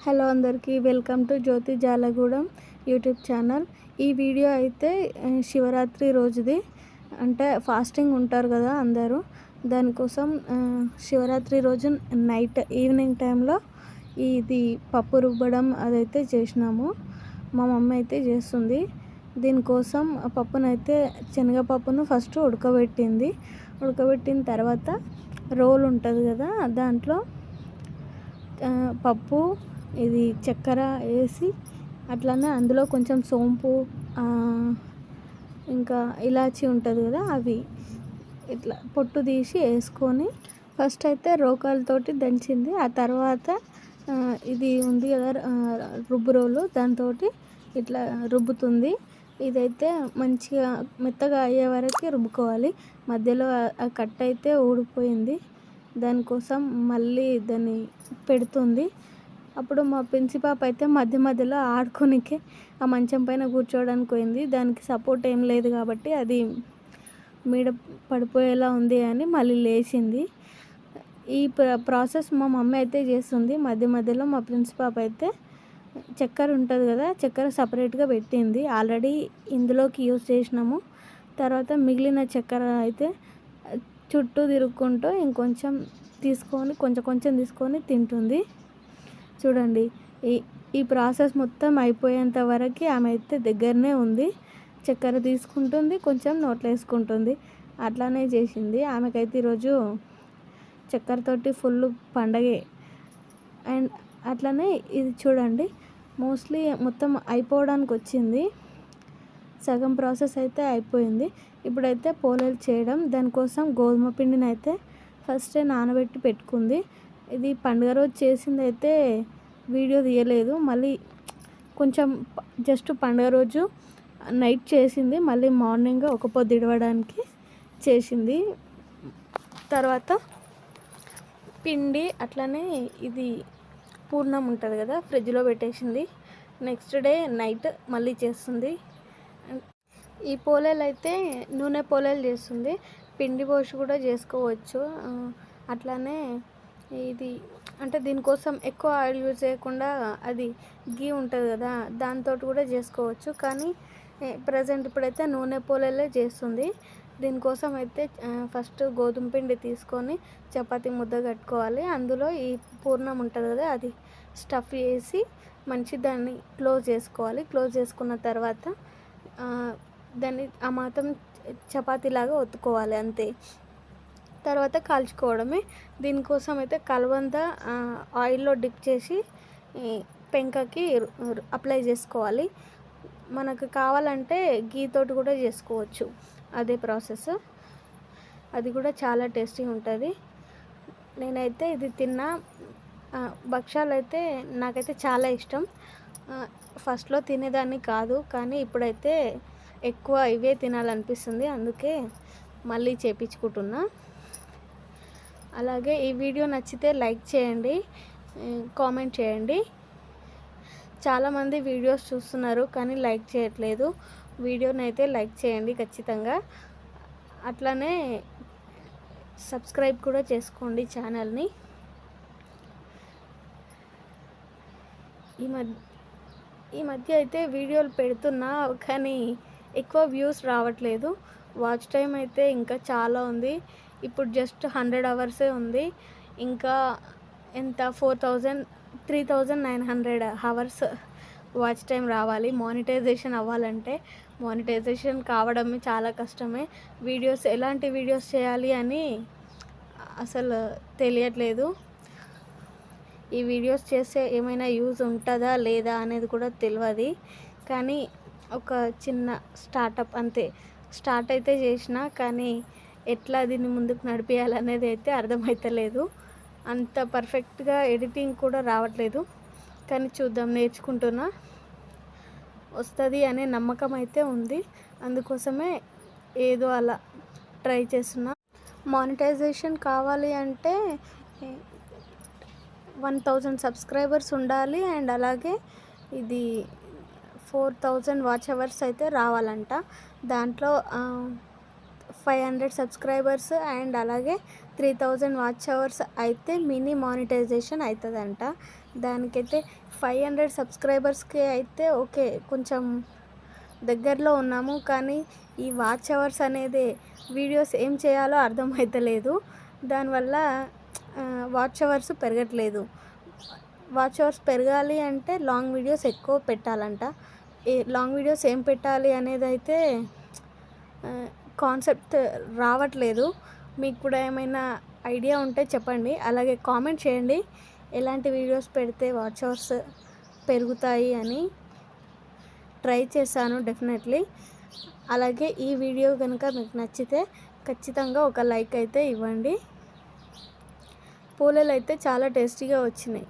Hello అందరికీ welcome to Jyothi Jalagudem YouTube channel. ఈ వీడియో అయితే శివరాత్రి రోజుది, అంటే ఫాస్టింగ్ ఉంటారు కదా అందరూ. దానికోసం శివరాత్రి రోజు నైట్ ఈవినింగ్ టైంలో ఇది పప్పు రుబ్బడం అదైతే చేసినాము. మా మమ్మీ అయితే చేస్తుంది. దీనికోసం పప్పునైతే శనగపప్పును ఫస్ట్ ఉడకబెట్టిన తర్వాత రోల్ ఉంటుంది కదా, దాంట్లో పప్పు ఇది చక్కెర వేసి, అట్లనే అందులో కొంచెం సోంపు ఇంకా ఇలాచి ఉంటుంది కదా, అవి ఇట్లా పొట్టు తీసి వేసుకొని ఫస్ట్ అయితే రోకాలతోటి దంచింది. ఆ తర్వాత ఇది ఉంది కదా రుబ్బు రోలు, దాంతో ఇట్లా రుబ్బుతుంది. ఇదైతే మంచిగా మెత్తగా అయ్యే వరకు రుబ్బుకోవాలి. మధ్యలో ఆ కట్ అయితే ఊడిపోయింది, దానికోసం మళ్ళీ దాన్ని పెడుతుంది. అప్పుడు మా పెంచి పాప అయితే మధ్య మధ్యలో ఆడుకోనికే ఆ మంచం పైన కూర్చోవడానికి పోయింది. దానికి సపోర్ట్ ఏం లేదు కాబట్టి అది మీద పడిపోయేలా ఉంది అని మళ్ళీ లేచింది. ఈ ప్రాసెస్ మా మమ్మీ అయితే చేస్తుంది. మధ్య మధ్యలో మా ప్రిన్స్ పాప అయితే చక్కెర ఉంటుంది కదా, చక్కెర సపరేట్గా పెట్టింది. ఆల్రెడీ ఇందులోకి యూజ్ చేసినాము. తర్వాత మిగిలిన చక్కెర అయితే చుట్టూ తిరుక్కుంటూ ఇంకొంచెం తీసుకొని కొంచెం తీసుకొని తింటుంది. చూడండి, ఈ ప్రాసెస్ మొత్తం అయిపోయేంత వరకు ఆమె అయితే దగ్గరనే ఉంది. చక్కెర తీసుకుంటుంది, కొంచెం నోట్లో వేసుకుంటుంది, అట్లానే చేసింది. ఆమెకైతే ఈరోజు చక్కెరతోటి ఫుల్ పండగే. అండ్ అట్లనే ఇది చూడండి, మోస్ట్లీ మొత్తం అయిపోవడానికి వచ్చింది. సగం ప్రాసెస్ అయితే అయిపోయింది. ఇప్పుడైతే పోలేలు చేయడం, దానికోసం గోధుమ పిండిని అయితే ఫస్టే నానబెట్టి పెట్టుకుంది. ఇది పండుగ రోజు చేసింది అయితే వీడియో తీయలేదు. మళ్ళీ కొంచెం జస్ట్ పండుగ రోజు నైట్ చేసింది, మళ్ళీ మార్నింగ్ ఒక పొద్దు ఇడవడానికి చేసింది. తర్వాత పిండి అట్లనే ఇది పూర్ణం ఉంటుంది కదా, ఫ్రిడ్జ్లో పెట్టేసింది. నెక్స్ట్ డే నైట్ మళ్ళీ చేస్తుంది. ఈ పోలేలు అయితే నూనె పోలేలు చేస్తుంది, పిండి పోసి కూడా చేసుకోవచ్చు. అట్లానే ఇది అంటే దీనికోసం ఎక్కువ ఆయిల్ యూజ్ చేయకుండా అది గీ ఉంటుంది కదా, దాంతో కూడా చేసుకోవచ్చు. కానీ ప్రజెంట్ ఇప్పుడైతే నూనె పోలేలే చేస్తుంది. దీనికోసం అయితే ఫస్ట్ గోధుమ పిండి తీసుకొని చపాతీ ముద్ద కట్టుకోవాలి. అందులో ఈ పూర్ణం ఉంటుంది కదా, అది స్టఫ్ చేసి మంచి దాన్ని క్లోజ్ చేసుకోవాలి. క్లోజ్ చేసుకున్న తర్వాత దాన్ని ఆ మాత్రం చపాతీలాగా ఒత్తుకోవాలి, అంతే. తర్వాత కాల్చుకోవడమే. దీనికోసం అయితే కలవంద ఆయిల్లో డిప్ చేసి పెంకకి అప్లై చేసుకోవాలి. మనకు కావాలంటే గీతోటి కూడా చేసుకోవచ్చు, అదే ప్రాసెస్. అది కూడా చాలా టేస్టీగా ఉంటుంది. నేనైతే ఇది తిన్నా. భక్షాలు అయితే నాకైతే చాలా ఇష్టం. ఫస్ట్లో తినేదాన్ని కాదు, కానీ ఇప్పుడైతే ఎక్కువ ఇవే తినాలనిపిస్తుంది, అందుకే మళ్ళీ చేపించుకుంటున్నా. అలాగే ఈ వీడియో నచ్చితే లైక్ చేయండి, కామెంట్ చేయండి. చాలామంది వీడియోస్ చూస్తున్నారు కానీ లైక్ చేయట్లేదు. వీడియోని అయితే లైక్ చేయండి ఖచ్చితంగా. అట్లానే సబ్స్క్రైబ్ కూడా చేసుకోండి ఛానల్ని. ఈ మధ్య అయితే వీడియోలు పెడుతున్నా కానీ ఎక్కువ వ్యూస్ రావట్లేదు. వాచ్ టైం అయితే ఇంకా చాలా ఉంది. ఇప్పుడు జస్ట్ 100 అవర్సే ఉంది. ఇంకా ఎంత 3900 అవర్స్ వాచ్ టైం రావాలి మానిటైజేషన్ అవ్వాలంటే. మానిటైజేషన్ కావడమే చాలా కష్టమే. వీడియోస్ ఎలాంటి వీడియోస్ చేయాలి అని అసలు తెలియట్లేదు. ఈ వీడియోస్ చేస్తే ఏమైనా యూజ్ ఉంటుందా లేదా అనేది కూడా తెలియదు. కానీ ఒక చిన్న స్టార్టప్ అంతే. స్టార్ట్ అయితే చేసిన, కానీ ఎట్లా దీన్ని ముందుకు నడిపించాలనేది అయితే అర్థమవుతలేదు. అంత పర్ఫెక్ట్గా ఎడిటింగ్ కూడా రావట్లేదు, కానీ చూద్దాం, నేర్చుకుంటున్నా. వస్తుంది అనే నమ్మకం అయితే ఉంది, అందుకోసమే ఏదో అలా ట్రై చేస్తున్నా. మానిటైజేషన్ కావాలి అంటే 1000 సబ్స్క్రైబర్స్ ఉండాలి. అండ్ అలాగే ఇది 4000 వాచ్ అవర్స్ అయితే రావాలంట. దాంట్లో 500 సబ్స్క్రైబర్స్ అండ్ అలాగే 3000 వాచ్ అవర్స్ అయితే మినీ మానిటైజేషన్ అవుతుందంట. దానికైతే 500 సబ్స్క్రైబర్స్కి అయితే ఓకే, కొంచెం దగ్గరలో ఉన్నాము. కానీ ఈ వాచ్ అవర్స్ అనేది వీడియోస్ ఏం చేయాలో అర్థమవుతలేదు. దానివల్ల వాచ్ అవర్స్ పెరగట్లేదు. వాచ్ అవర్స్ పెరగాలి అంటే లాంగ్ వీడియోస్ ఎక్కువ పెట్టాలంట. లాంగ్ వీడియోస్ ఏం పెట్టాలి అనేది అయితే కాన్సెప్ట్ రావట్లేదు. మీకు కూడా ఏమైనా ఐడియా ఉంటే చెప్పండి. అలాగే కామెంట్ చేయండి ఎలాంటి వీడియోస్ పెడితే వాచ్ అవర్స్ పెరుగుతాయి అని. ట్రై చేశాను డెఫినెట్లీ. అలాగే ఈ వీడియో కనుక మీకు నచ్చితే ఖచ్చితంగా ఒక లైక్ అయితే ఇవ్వండి. పూలలు అయితే చాలా టేస్టీగా వచ్చినాయి.